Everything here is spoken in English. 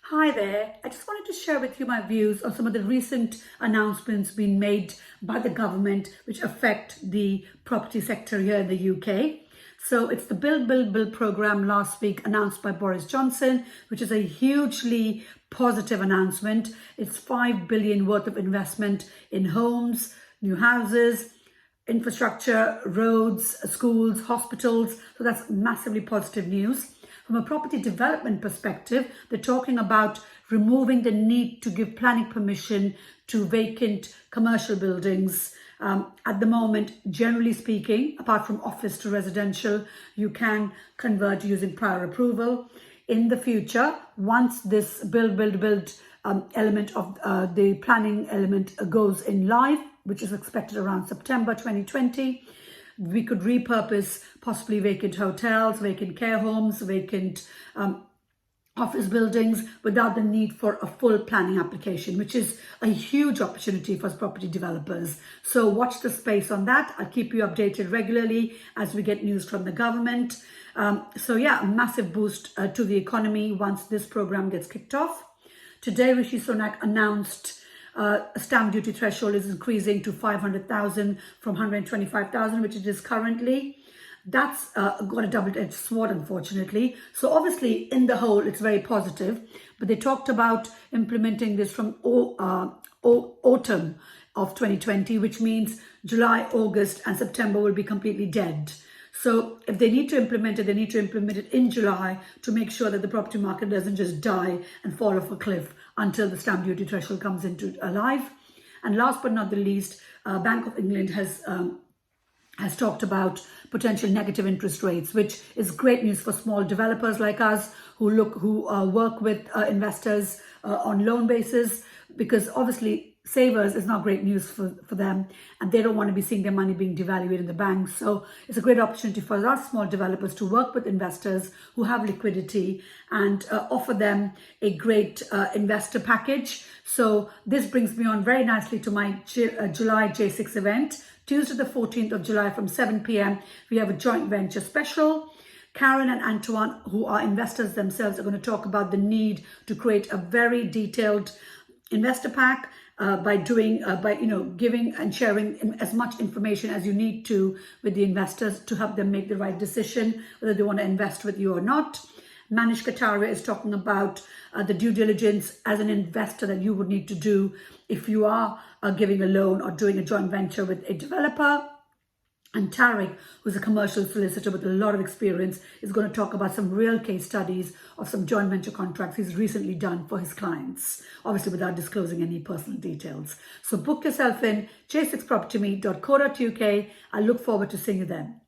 Hi there. I just wanted to share with you my views on some of the recent announcements being made by the government which affect the property sector here in the UK. So it's the Build programme last week announced by Boris Johnson, which is a hugely positive announcement. It's 5 billion worth of investment in homes, new houses, infrastructure, roads, schools, hospitals. So that's massively positive news. From a property development perspective, they're talking about removing the need to give planning permission to vacant commercial buildings. At the moment, generally speaking, apart from office to residential, you can convert using prior approval. In the future, once this build element of the planning element goes in live, which is expected around September 2020, we could repurpose possibly vacant hotels, vacant care homes, vacant office buildings without the need for a full planning application, which is a huge opportunity for property developers. So watch the space on that. I'll keep you updated regularly as we get news from the government. So yeah, a massive boost to the economy once this program gets kicked off. Today, Rishi Sunak announced stamp duty threshold is increasing to 500,000 from 125,000, which it is currently. That's got a double-edged sword, unfortunately. So obviously, in the whole, it's very positive. But they talked about implementing this from autumn of 2020, which means July, August, and September will be completely dead. So if they need to implement it, they need to implement it in July to make sure that the property market doesn't just die and fall off a cliff until the stamp duty threshold comes into life. And last but not the least, Bank of England has talked about potential negative interest rates, which is great news for small developers like us who work with investors on loan basis, because obviously savers is not great news for them, and they don't want to be seeing their money being devalued in the banks. So it's a great opportunity for us small developers to work with investors who have liquidity and offer them a great investor package. So this brings me on very nicely to my July J6 event. Tuesday the 14th of July from 7 p.m. we have a joint venture special. Karen and Antoine, who are investors themselves, are going to talk about the need to create a very detailed investor pack by giving and sharing as much information as you need to with the investors to help them make the right decision whether they want to invest with you or not. Manish Kataria is talking about the due diligence as an investor that you would need to do if you are giving a loan or doing a joint venture with a developer. And Tariq, who's a commercial solicitor with a lot of experience, is going to talk about some real case studies of some joint venture contracts he's recently done for his clients, obviously without disclosing any personal details. So book yourself in j6propertyme.co.uk. I look forward to seeing you then.